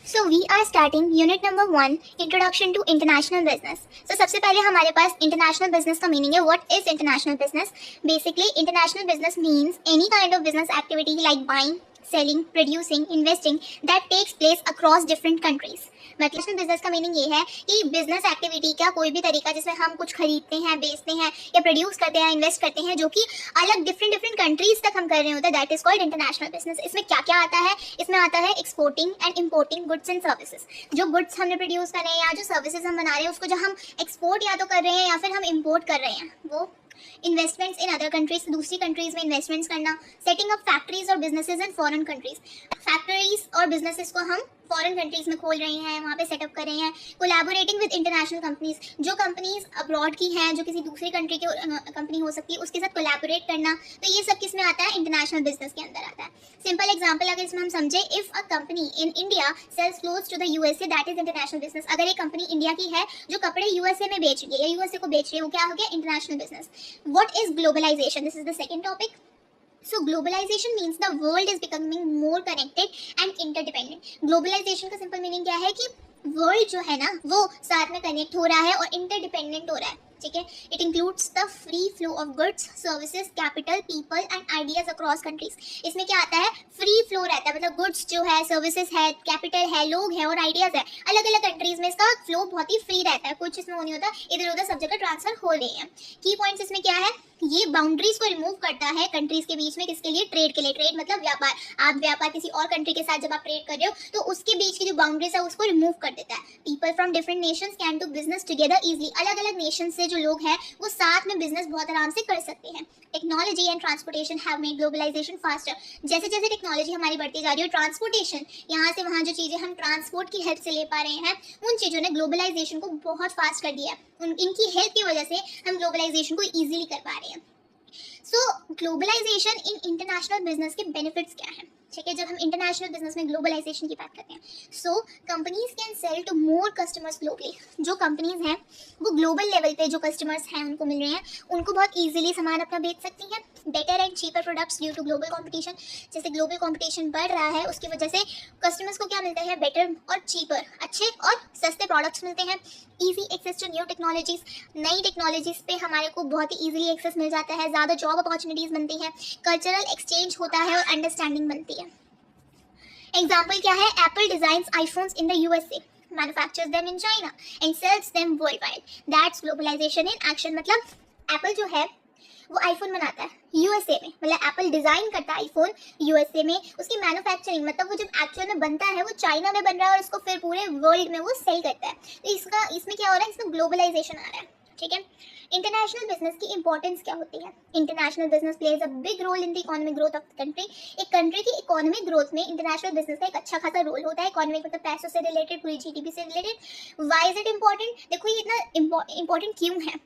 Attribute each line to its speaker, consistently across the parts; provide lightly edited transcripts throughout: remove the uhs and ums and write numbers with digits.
Speaker 1: So we are starting unit number 1, introduction to international business. So सबसे पहले हमारे पास international business का meaning है. What is international business? Basically, international business means any kind of business activity like buying, selling, producing, investing that takes place across different countries. मतलब business का meaning ये है कि बिजनेस एक्टिविटी का कोई भी तरीका जिसमें हम कुछ खरीदते हैं, बेचते हैं या प्रोड्यूस करते हैं, इन्वेस्ट करते हैं, जो कि अलग डिफरेंट कंट्रीज तक हम कर रहे होते हैं, that is called international business. इसमें क्या क्या आता है? इसमें आता है exporting and importing goods and services. जो गुड्स हमने प्रोड्यूस कर रहे हैं या जो सर्विसेज हम बना रहे हैं उसको जो हम एक्सपोर्ट या तो कर रहे हैं या फिर हम इम्पोर्ट कर रहे हैं, वो इन्वेस्टमेंट्स इन अदर कंट्रीज, दूसरी कंट्रीज में इन्वेस्टमेंट्स करना, सेटिंग अप फैक्ट्रीज और businesses in foreign countries. Factories और बिजनेसेस को हम फॉरेन कंट्रीज में खोल रहे हैं, वहाँ पे सेटअप कर रहे हैं. कोलैबोरेटिंग विद इंटरनेशनल कंपनीज, जो कंपनीज अब्रॉड की हैं, जो किसी दूसरी कंट्री की कंपनी हो सकती है, उसके साथ कोलैबोरेट करना. तो ये सब किस में आता है? इंटरनेशनल बिजनेस के अंदर आता है. सिंपल एग्जांपल अगर इसमें हम समझे, if a company in India sells clothes to the USA, that is international business. अगर एक कंपनी इंडिया की है जो कपड़े यूएसए में बेच रही है या यूएसए को बेच रही है, वो क्या हो गया? International business. What is globalization? This is the second topic. So globalization means the world is becoming more connected and interdependent. Globalization का simple meaning क्या है कि वर्ल्ड जो है ना वो साथ में कनेक्ट हो रहा है और इंटरडिपेंडेंट हो रहा है. ठीक है. It includes the free flow of goods, services, capital, people and ideas across countries. इसमें क्या आता है? फ्री फ्लो रहता है, मतलब गुड्स जो है, सर्विसेज है, कैपिटल है, लोग हैं और आइडियाज है. अलग अलग कंट्रीज में इसका फ्लो बहुत ही फ्री रहता है, कुछ इसमें वो नहीं होता इधर उधर सब जगह ट्रांसफर हो रही है. की पॉइंट्स इसमें क्या है? ये बाउंड्रीज को रिमूव करता है कंट्रीज के बीच में. किसके लिए? ट्रेड के लिए. ट्रेड मतलब व्यापार. आप व्यापार किसी और कंट्री के साथ जब आप ट्रेड कर रहे हो तो उसके बीच की जो बाउंड्रीज है उसको रिमूव कर देता है. People from different Nations can do business together easily. अलग अलग नेशन से जो लोग हैं वो साथ में बिजनेस बहुत आराम से कर सकते हैं. Technology and transportation have made globalization faster. जैसे जैसे टेक्नोलॉजी हमारी बढ़ती जा रही है, ट्रांसपोर्टेशन, यहाँ से वहाँ जो चीज़ें हम ट्रांसपोर्ट की हेल्प से ले पा रहे हैं, उन चीज़ों ने ग्लोबलाइजेशन को बहुत फास्ट कर दिया है. इनकी हेल्प की वजह से हम ग्लोबलाइजेशन को ईजिली कर पा रहे हैं. सो ग्लोबलाइजेशन इन इंटरनेशनल बिजनेस के बेनिफिट्स क्या हैं? ठीक है. जब हम इंटरनेशनल बिजनेस में ग्लोबलाइजेशन की बात करते हैं, so companies can sell to more customers globally. जो कंपनीज हैं वो ग्लोबल लेवल पे जो कस्टमर्स हैं उनको मिल रहे हैं, उनको बहुत इजीली सामान अपना बेच सकती हैं. Better and cheaper products due to global competition. जैसे ग्लोबल कंपटीशन बढ़ रहा है उसकी वजह से कस्टमर्स को क्या मिलता है? बेटर और चीपर, अच्छे और सस्ते प्रोडक्ट्स मिलते हैं. Easy access to new technologies. नई टेक्नोलॉजीज पे हमारे को बहुत ही ईजिली एक्सेस मिल जाता है. ज़्यादा जॉब अपॉर्चुनिटीज़ बनती हैं. कल्चरल एक्सचेंज होता है और अंडरस्टैंडिंग बनती है. एग्जाम्पल क्या है? Apple designs iPhones in the USA, manufactures them in China and sells them worldwide. That's globalization in action. मतलब एप्पल जो है वो आईफोन बनाता है यूएसए में, मतलब एप्पल डिजाइन करता है आईफोन यूएसए में. उसकी मैन्युफैक्चरिंग मतलब वो जब एक्चुअल में बनता है वो चाइना में बन रहा है और उसको फिर पूरे वर्ल्ड में वो सेल करता है. तो इसमें क्या हो रहा है? इसमें ग्लोबलाइजेशन आ रहा है. ठीक है. इंटरनेशनल बिजनेस की इंपॉर्टेंस क्या होती है? International business plays a big role in the economic growth of the country. एक कंट्री की इकोनॉमिक ग्रोथ में इंटरनेशनल बिजनेस का एक अच्छा खासा रोल होता है. इकोनॉमिक मतलब पैसों से रिलेटेड, पूरी जीडीपी से related. Why is it important? देखो ये इतना इंपॉर्टेंट क्यों है?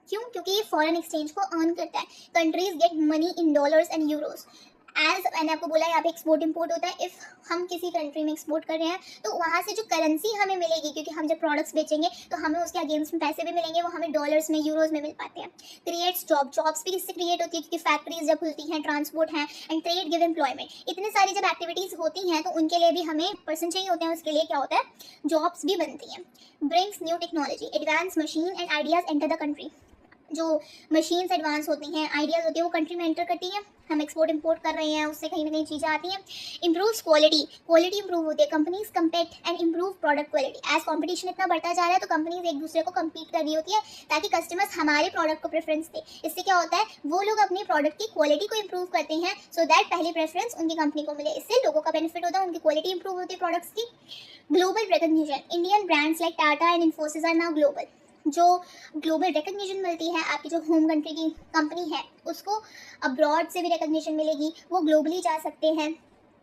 Speaker 1: क्यों? क्योंकि ये फॉरेन एक्सचेंज को अर्न करता है. Countries get money in dollars and euros. As मैंने आपको बोला यहाँ पे एक्सपोर्ट इंपोर्ट होता है. इफ़ हम किसी कंट्री में एक्सपोर्ट कर रहे हैं तो वहाँ से जो करेंसी हमें मिलेगी, क्योंकि हम जब प्रोडक्ट्स बेचेंगे तो हमें उसके अगेंस्ट में पैसे भी मिलेंगे, वो हमें डॉलर्स में, यूरोज में मिल पाते हैं. क्रिएट्स जॉब्स भी किससे क्रिएट होती है? क्योंकि फैक्ट्रीज जब खुलती हैं, ट्रांसपोर्ट है एंड ट्रेड गिव एम्प्लॉयमेंट. इतने सारी जब एक्टिविटीज़ होती हैं तो उनके लिए भी हमें पर्सन चाहिए होते हैं. उसके लिए क्या होता है? जॉब्स भी बनती हैं. Brings new technology, advance machine and ideas enter the country. जो मशीन्स एडवांस होती हैं, आइडियाज़ होती है, वो कंट्री में एंटर करती हैं. हम एक्सपोर्ट इंपोर्ट कर रहे हैं, उससे कहीं ना कहीं चीज़ें आती हैं. इम्प्रूव्स क्वालिटी इंप्रूव होती है. Companies compete and improve product quality. As competition इतना बढ़ता जा रहा है तो कंपनीज एक दूसरे को कम्पीट कर रही होती है ताकि कस्टमर्स हमारे प्रोडक्ट को प्रेफरेंस दे. इससे क्या होता है? वो लोग अपने प्रोडक्ट की क्वालिटी को इंप्रूव करते हैं सो दैट पहली प्रेफरेंस उनकी कंपनी को मिले. इससे लोगों का बेनिफिट होता है, उनकी क्वालिटी इंप्रूव होती है प्रोडक्ट्स की. Global recognition. Indian brands like Tata and Infosys are now global. जो ग्लोबल रिकग्निशन मिलती है, आपकी जो होम कंट्री की कंपनी है उसको अब्रॉड से भी रिकग्निशन मिलेगी, वो ग्लोबली जा सकते हैं.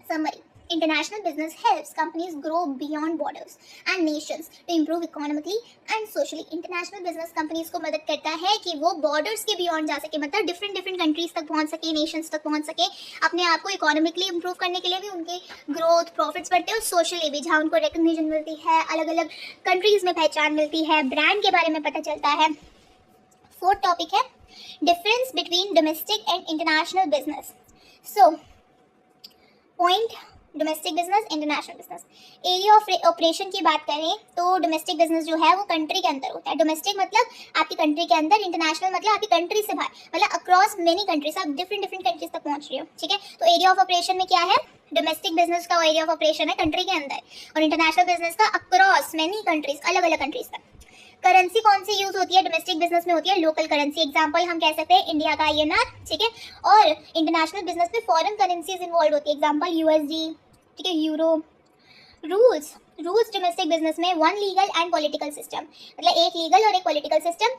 Speaker 1: Summary. International business helps companies grow beyond borders and nations to improve economically and socially. International business companies को मदद करता है कि वो बॉर्डर्स के बियॉन्ड जा सके, मतलब डिफरेंट कंट्रीज तक पहुंच सके, नेशंस तक पहुंच सके. अपने आप को इकोनॉमिकली इंप्रूव करने के लिए भी उनके ग्रोथ प्रॉफिट्स बढ़ते हैं और सोशली भी, जहाँ उनको रिकग्निशन मिलती है, अलग अलग कंट्रीज में पहचान मिलती है, ब्रांड के बारे में पता चलता है. फोर्थ टॉपिक है difference between domestic and international business. So point domestic business, international business. Area of operation की बात करें तो डोमेस्टिक बिजनेस जो है वो कंट्री के अंदर होता है। डोमेस्टिक मतलब आपकी कंट्री के अंदर, इंटरनेशनल मतलब आपकी कंट्री से बाहर, मतलब अक्रॉस मेनी कंट्रीज, आप डिफरेंट डिफरेंट कंट्रीज तक पहुंच रहे हो, ठीक है। तो एरिया ऑफ ऑपरेशन में क्या है, डोमेस्टिक बिजनेस का एरिया ऑफ ऑपरेशन है कंट्री के अंदर, और इंटरनेशनल बिजनेस का अक्रॉस मेनी कंट्रीज, अलग अलग कंट्रीज तक। करेंसी कौन सी यूज होती है डोमेस्टिक बिजनेस में, होती है लोकल करेंसी। एग्जांपल हम कह सकते हैं इंडिया का INR, ठीक है। और इंटरनेशनल बिजनेस में फॉरेन करेंसीज इन्वॉल्व होती है, एग्जांपल USD, ठीक है, यूरो। रूल्स डोमेस्टिक बिजनेस में one legal and political system, मतलब एक लीगल और एक पॉलिटिकल सिस्टम।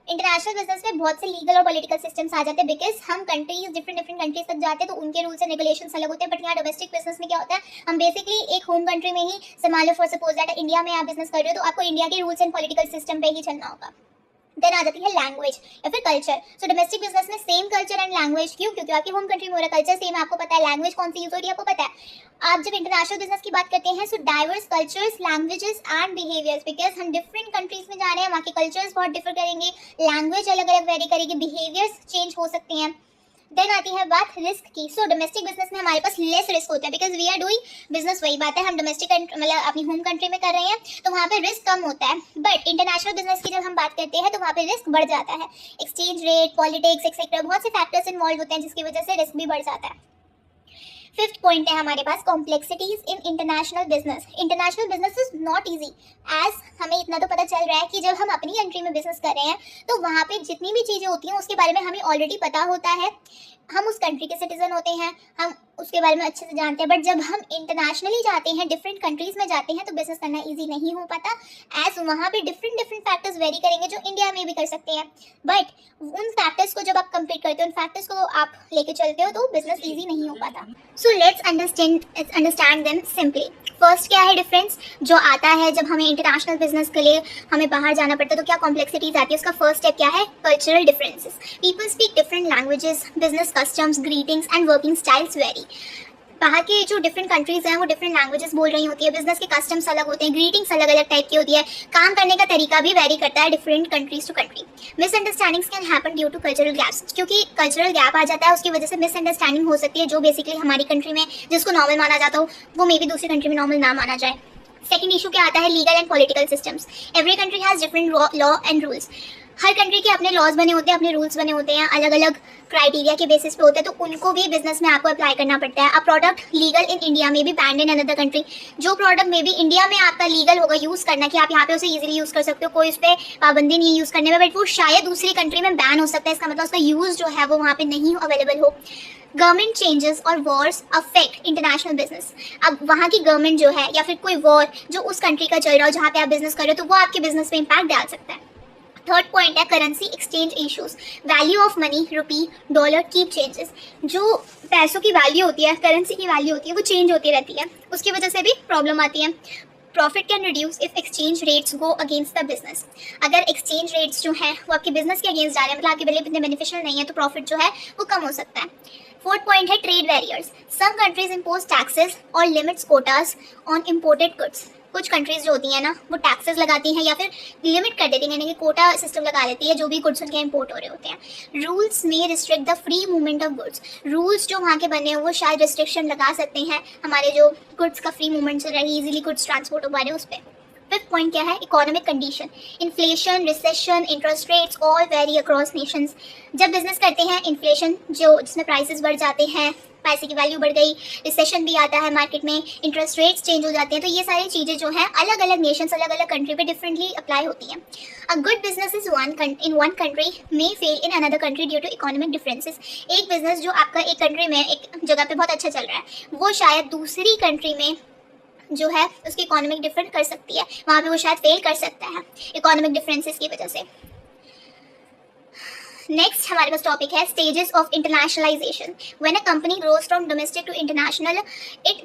Speaker 1: इंटरनेशनल बिजनेस में बहुत से लीगल और पॉलिटिकल सिस्टम्स आ जाते हैं, बिकॉज हम कंट्रीज डिफरेंट कंट्रीज तक जाते हैं तो उनके रूल्स एंड रेगुलेशंस अलग होते हैं। बट यहाँ डोमेस्टिक बिजनेस में क्या होता है, हम बेसिकली एक होम कंट्री में ही, मान लो फॉर सपोज दैट इंडिया में आप बिजनेस कर रहे हो तो आपको इंडिया के रूल्स एंड पॉलिटिकल सिस्टम पे ही चलना होगा। देन आ जाती है लैंग्वेज या फिर कल्चर। सो डोमेस्टिक बिजनेस में सेम कल्चर एंड लैंग्वेज, क्यों, क्योंकि आपकी होम कंट्री में हो रहा है, कल्चर सेम है, आपको पता है लैंग्वेज कौन सी यूज हो रही है, आपको पता है। आप जब इंटरनेशनल बिजनेस की बात करते हैं so diverse cultures, languages and behaviours, because हम डिफरेंट कंट्रीज में जा रहे हैं, वहाँ के कल्चर्स बहुत डिफर करेंगे, लैंग्वेज अलग अलग वेरी करेगी, बिहेवियर्स चेंज हो सकते हैं। देन आती है बात रिस्क की। सो डोमेस्टिक बिजनेस में हमारे पास लेस रिस्क होता है, because we are doing business, वही बात है, हम डोमेस्टिक मतलब अपनी होम कंट्री में कर रहे हैं तो वहाँ पे रिस्क कम होता है। बट इंटरनेशनल बिजनेस की जब हम बात करते हैं तो वहाँ पे रिस्क बढ़ जाता है, एक्सचेंज रेट, पॉलिटिक्स एक्सेट्रा, बहुत से फैक्टर्स इन्वॉल्व होते हैं जिसकी वजह से रिस्क भी बढ़ जाता है। फिफ्थ पॉइंट है हमारे पास complexities in international business. International business is not easy, as हमें इतना तो पता चल रहा है कि जब हम अपनी कंट्री में बिजनेस कर रहे हैं तो वहाँ पे जितनी भी चीज़ें होती हैं उसके बारे में हमें ऑलरेडी पता होता है, हम उस कंट्री के सिटीजन होते हैं, हम उसके बारे में अच्छे से जानते हैं। बट जब हम इंटरनेशनली जाते हैं, डिफरेंट कंट्रीज में जाते हैं तो बिजनेस करना इजी नहीं हो पाता, एज वहाँ पे डिफरेंट फैक्टर्स वेरी करेंगे जो इंडिया में भी कर सकते हैं। बट उन फैक्टर्स को जब आप कंप्लीट करते हो, उन फैक्टर्स को आप लेके चलते हो तो बिजनेस इजी नहीं हो पाता। So let's understand them simply. First क्या है डिफरेंस जो आता है जब हमें इंटरनेशनल बिजनेस के लिए हमें बाहर जाना पड़ता है तो क्या कॉम्प्लेक्सिटीज आती है। उसका फर्स्ट स्टेप क्या है, cultural differences. People speak different languages, business customs, greetings and working styles very. बाहर के जो डिफरेंट कंट्रीज हैं वो डिफरेंट लैंग्वेजेस बोल रही होती है, बिजनेस के कस्टम्स अलग होते हैं, ग्रीटिंग्स अलग अलग टाइप की होती है, काम करने का तरीका भी वेरी करता है different countries to country. Misunderstandings can happen due to cultural gaps, क्योंकि कल्चरल गैप आ जाता है उसकी वजह से मिसअंडरस्टैंडिंग हो सकती है, जो बेसिकली हमारी कंट्री में जिसको नॉर्मल माना जाता हो वो मे बी दूसरी कंट्री में नॉर्मल ना माना जाए। सेकंड इशू क्या आता है, legal and political systems. Every country has different law and rules. Her country के अपने लॉज बने होते हैं, अपने रूल्स बने होते हैं, अलग अलग क्राइटेरिया के बेसिस पे होते हैं, तो उनको भी बिजनेस में आपको अप्लाई करना पड़ता है। A product legal in India में भी बैंड इन अनदर कंट्री। जो प्रोडक्ट में भी इंडिया में आपका लीगल होगा यूज़ करना, कि आप यहाँ पे उसे इजीली यूज़ कर सकते हो, कोई उस पर पाबंदी नहीं है यूज़ करने में, बट वो शायद दूसरी कंट्री में बैन हो सकता है। इसका मतलब उसका यूज़ जो है वो वहाँ पे नहीं अवेलेबल हो। गवर्नमेंट चेंजेस और वॉर्स अफेक्ट इंटरनेशनल बिजनेस। अब वहाँ की गवर्नमेंट जो है या फिर कोई वॉर जो उस कंट्री का चल रहा हो जहाँ पे आप बिजनेस कर रहे हो तो वो आपके बिजनेस पे इम्पैक्ट डाल सकता है। थर्ड पॉइंट है currency exchange issues. Value of money, rupee, dollar keep changes. जो पैसों की वैल्यू होती है, करेंसी की वैल्यू होती है, वो चेंज होती रहती है, उसकी वजह से भी प्रॉब्लम आती है। Profit can reduce if exchange rates go against the business. अगर एक्सचेंज रेट्स जो है वो आपके बिजनेस के अगेंस्ट जा रहे हैं, मतलब आपके लिए इतने बेनिफिशियल नहीं है, तो प्रॉफिट जो है वो कम हो सकता है। फोर्थ पॉइंट है trade barriers. Some countries impose taxes और limits quotas on imported goods. कुछ कंट्रीज जो होती हैं ना वो टैक्सेस लगाती हैं या फिर लिमिट कर देती हैं, यानी कि कोटा सिस्टम लगा देती है जो भी गुड्स उनके इंपोर्ट हो रहे होते हैं। रूल्स में restrict the free movement of goods. Rules जो वहाँ के बने हैं वो शायद रिस्ट्रिक्शन लगा सकते हैं हमारे जो गुड्स का फ्री मूवमेंट चल रहा है, इजीली गुड्स ट्रांसपोर्ट हो पा रहे हैं उस पर। फिफ्थ पॉइंट क्या है, economic condition. Inflation, recession, interest rates all vary across Nations. जब बिजनेस करते हैं इन्फ्लेशन जो जिसमें प्राइसेस बढ़ जाते हैं, पैसे की वैल्यू बढ़ गई, रिसेशन भी आता है मार्केट में, इंटरेस्ट रेट्स चेंज हो जाते हैं, तो ये सारी चीज़ें जो हैं अलग अलग नेशंस, अलग अलग कंट्री पे डिफरेंटली अप्लाई होती हैं। A good business is in one country may fail in another country due to economic differences. एक बिजनेस जो आपका एक कंट्री में एक जगह पे बहुत अच्छा चल रहा है वो शायद दूसरी कंट्री में जो है उसकी इकोनॉमिक डिफरेंस कर सकती है, वहाँ पे वो शायद फेल कर सकता है इकोनॉमिक डिफरेंसेस की वजह से। नेक्स्ट हमारे पास टॉपिक है stages of internationalization. When a company grows from domestic to international it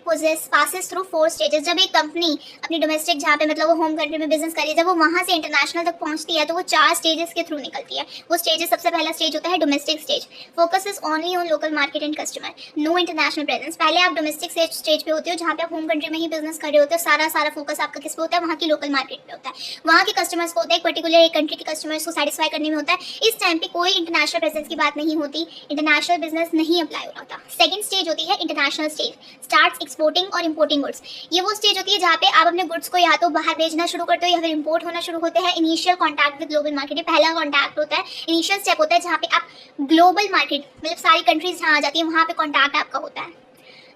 Speaker 1: passes through 4 stages. जब एक कंपनी अपनी डोमेस्टिक जहाँ पे मतलब वो होम कंट्री में बिजनेस करी, जब वो वहाँ से इंटरनेशनल तक पहुँचती है तो वो 4 स्टेजेस के थ्रू निकलती है। वो स्टेजेस, सबसे पहला स्टेज होता है domestic stage. Focus is only on local market and customer, no international presence. पहले आप डोमेस्टिक स्टेज पे होते हो जहाँ पे आप होम कंट्री में ही बिजनेस कर रहे होते हो, सारा फोकस आपका किस पे होता है, वहाँ की लोकल मार्केट पे होता है, वहाँ के कस्टमर्स को होता है, एक पर्टिकुलर एक कंट्री के कस्टमर्स को सेटिस्फाई करने में होता है। इस टाइम पे कोई इंटरनेशनल प्रेजेंस की बात नहीं होती, इंटरनेशनल बिजनेस नहीं अप्लाई हो रहा था। सेकंड स्टेज होती है इंटरनेशनल स्टेज, स्टार्ट्स एक्सपोर्टिंग और इंपोर्टिंग गुड्स। ये वो स्टेज होती है जहाँ पे आप अपने गुड्स को या तो बाहर भेजना शुरू करते हो या फिर इंपोर्ट होना शुरू होते हैं। Initial contact with global market, ये पहला कॉन्टैक्ट होता है, इनिशियल स्टेप होता है जहाँ पे आप ग्लोबल मार्केट मतलब सारी कंट्रीज जहाँ आ जाती है वहाँ पे कॉन्टैक्ट आपका होता है।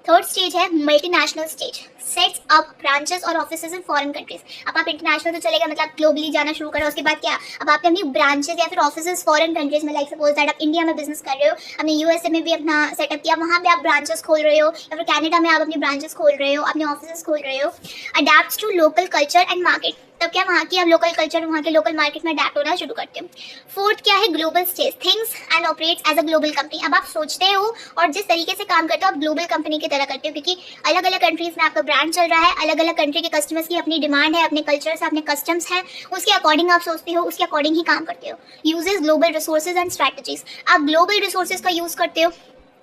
Speaker 1: थर्ड स्टेज है multinational stage, sets up branches और ऑफिसेज इन फॉरेन कंट्रीज। अब आप इंटरनेशनल तो चलेगा, मतलब ग्लोबली जाना शुरू करो, उसके बाद क्या, अब आपने अपनी ब्रांचेस या फिर ऑफिसेज फॉरेन कंट्रीज में, लाइक सपोज दैट आप इंडिया में बिजनेस कर रहे हो, अपने यूएसए में भी अपना सेटअप किया, वहाँ पे आप ब्रांचेस खोल रहे हो, या फिर कनाडा में आप अपनी ब्रांचेस खोल रहे हो, अपने ऑफिसेज खोल रहे हो। Adapt to local culture and market, तब क्या वहाँ की आप लोकल कल्चर, वहाँ के लोकल मार्केट में अडेप्ट होना शुरू करते हो। फोर्थ क्या है, global stage, things and operates as a global company. अब आप सोचते हो और जिस तरीके से काम करते हो आप ग्लोबल कंपनी की तरह करते हो, क्योंकि अलग अलग कंट्रीज में आपका ब्रांड चल रहा है, अलग अलग कंट्री के कस्टमर्स की अपनी डिमांड है, अपने कल्चर्स, अपने कस्टम्स हैं, उसके अकॉर्डिंग आप सोचते हो, उसके अकॉर्डिंग ही काम करते हो। Uses global resources and strategies, आप ग्लोबल रिसोर्सेज का यूज करते हो,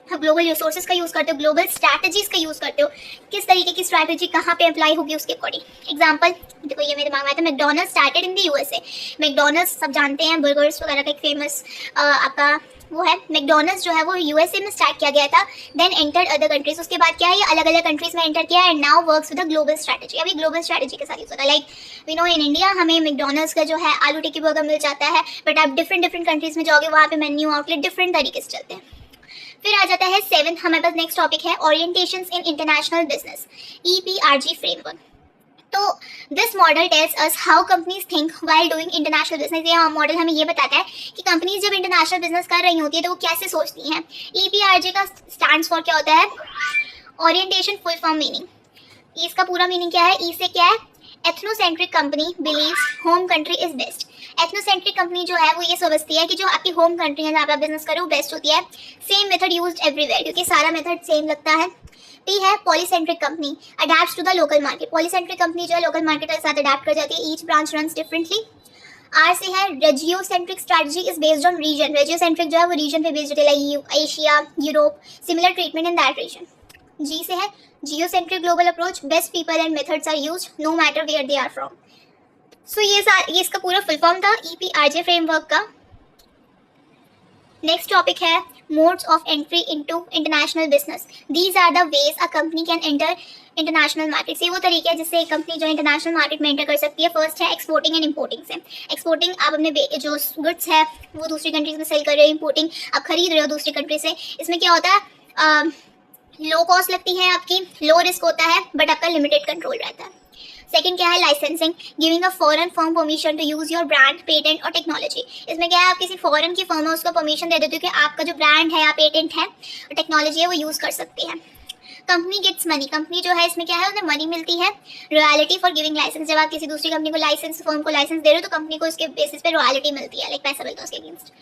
Speaker 1: ग्लोबल रिसोर्सेज का यूज करते हो, ग्लोबल स्ट्रैटेजीज का यूज करते हो, किस तरीके की स्ट्रैटेजी कहाँ पे अप्लाई होगी उसके अकॉर्डिंग। एग्जांपल देखो, ये मेरे दिमाग में आता है, McDonald's started in the USA. McDonald's सब जानते हैं, बर्गर्स वगैरह का एक फेमस आपका वो है। मैकडॉनल्ड्स जो है वो यूएसए में स्टार्ट किया गया था, देन एंटर्ड अदर कंट्रीज। उसके बाद क्या है, ये अलग अलग कंट्रीज में एंटर किया and now works with a global strategy. अभी ग्लोबल स्ट्रैटेजी के साथ यूज होता है, like we know in India हमें मैकडॉनल्ड्स का जो है आलू टिक्की बर्गर मिल जाता है, बट आप डिफरेंट कंट्रीज में जाओगे वहाँ पे मेन्यू आउटलेट डिफरेंट तरीके से चलते हैं। फिर आ जाता है सेवेंथ, हमारे पास नेक्स्ट टॉपिक है orientations in international business, EPRG framework. तो this model tells us how companies think while doing international business. ये मॉडल हमें ये बताता है कि कंपनीज जब इंटरनेशनल बिजनेस कर रही होती है तो वो कैसे सोचती हैं। EPRG का स्टैंड्स फॉर क्या होता है, ओरिएंटेशन फुल फॉर्म मीनिंग। इसका पूरा मीनिंग क्या है, ई से क्या है, ethnocentric company believes home country is best. Ethnocentric company जो है वो ये समझती है कि जो आपकी होम कंट्री है जहाँ पे आप बिजनेस करो वो बेस्ट होती है। सेम मेथड यूज्ड एवरीवेयर, क्योंकि सारा मेथड सेम लगता है। P है polycentric company, adapts to the local market. Polycentric company जो है लोकल मार्केट के साथ अडेप्ट कर जाती है, each branch runs differently. R से है regiocentric strategy is based on region. Regiocentric जो है वो रीजन पे बेस्ड है, like Asia, Europe, similar treatment in that region. G से है geocentric global approach, best people and methods are used no matter where they are from. So ये इसका पूरा फुल फॉर्म था EPRG फ्रेमवर्क का। नेक्स्ट टॉपिक है modes of entry into international business. These are the ways a company can enter international market. ये वो तरीके है जिससे एक कंपनी जो इंटरनेशनल मार्केट में एंटर कर सकती है। फर्स्ट है एक्सपोर्टिंग एंड इंपोर्टिंग से। एक्सपोर्टिंग, आप अपने जो गुड्स है वो दूसरी कंट्रीज में सेल कर रहे हो। इंपोर्टिंग, आप खरीद रहे हो दूसरी कंट्री से। इसमें क्या होता है, लो कॉस्ट लगती है आपकी, लो रिस्क होता है, बट आपका लिमिटेड कंट्रोल रहता है। सेकंड क्या है licensing, giving a foreign firm permission to use your brand, patent और टेक्नोलॉजी। इसमें क्या है, आप किसी फॉरेन की फर्म है उसको परमिशन दे देते हो कि आपका जो ब्रांड है या पेटेंट है और टेक्नोलॉजी है वो यूज कर सकते हैं। कंपनी गेट्स मनी, कंपनी जो है इसमें क्या है, उन्हें मनी मिलती है। रॉयल्टी फॉर गिविंग लाइसेंस, जब आप किसी दूसरी कंपनी को लाइसेंस, फर्म को लाइसेंस दे रहे हो तो कंपनी को उसके बेसिस पे रॉयल्टी मिलती है, लाइक पैसा मिलता है उसके अगेंस्ट।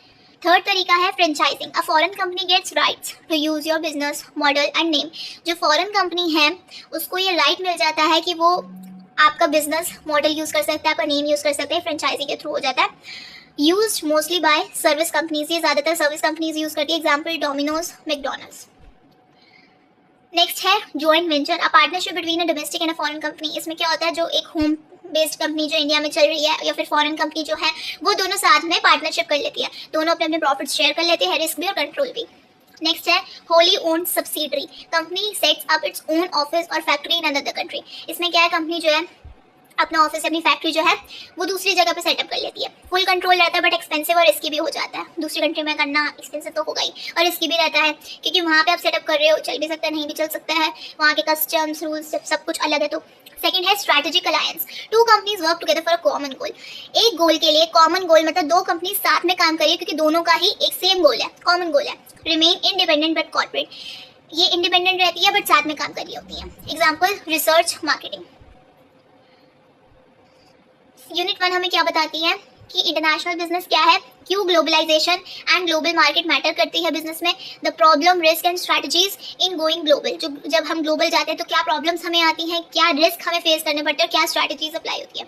Speaker 1: थर्ड तरीका है franchising, a foreign company gets rights to use your business model and name. जो फॉरेन कंपनी है उसको ये राइट मिल जाता है कि वो आपका बिजनेस मॉडल यूज कर सकता है, आपका नेम यूज कर सकते हैं, फ्रेंचाइजी के थ्रू हो जाता है। Used mostly bye service companies, ये ज्यादातर सर्विस कंपनीज यूज करती है, एग्जांपल डोमिनोज, मैकडॉनल्ड्स। नेक्स्ट है joint venture, a partnership between a domestic and a foreign company. इसमें क्या होता है, जो एक होम बेस्ड कंपनी जो इंडिया में चल रही है या फिर फॉरेन कंपनी जो है वो दोनों साथ में पार्टनरशिप कर लेती है, दोनों अपने अपने प्रॉफिट शेयर कर लेते हैं, रिस्क भी और कंट्रोल भी। नेक्स्ट है wholly owned subsidiary, company sets up its own office और फैक्ट्री इन अनदर कंट्री। इसमें क्या है, कंपनी जो है अपना ऑफिस, अपनी फैक्ट्री जो है वो दूसरी जगह पे सेटअप कर लेती है। फुल कंट्रोल रहता है बट एक्सपेंसिव और रिस्की भी हो जाता है। दूसरी कंट्री में करना एक्सपेंसिव तो होगा ही और रिस्की भी रहता है, क्योंकि वहाँ पे आप सेटअप कर रहे हो, चल भी सकता है नहीं भी चल सकता है, वहाँ के कस्टम्स रूल्स सब कुछ अलग है। तो सेकंड है strategic alliance, two companies work together for a common goal. एक गोल के लिए, कॉमन गोल मतलब दो कंपनी साथ में काम करिए क्योंकि दोनों का ही एक सेम गोल है, कॉमन गोल है। रिमेन इंडिपेंडेंट बट कॉर्पोरेट, ये इंडिपेंडेंट रहती है बट साथ में काम कर रही होती है। Example research, marketing. यूनिट 1 हमें क्या बताती है कि इंटरनेशनल बिजनेस क्या है, क्यों globalization and global market matter करती है बिजनेस में, the problem, risk and strategies in going global. जब हम ग्लोबल जाते हैं तो क्या प्रॉब्लम्स हमें आती हैं, क्या रिस्क हमें फेस करने पड़ते हैं, क्या स्ट्रैटेजीज अप्लाई होती है।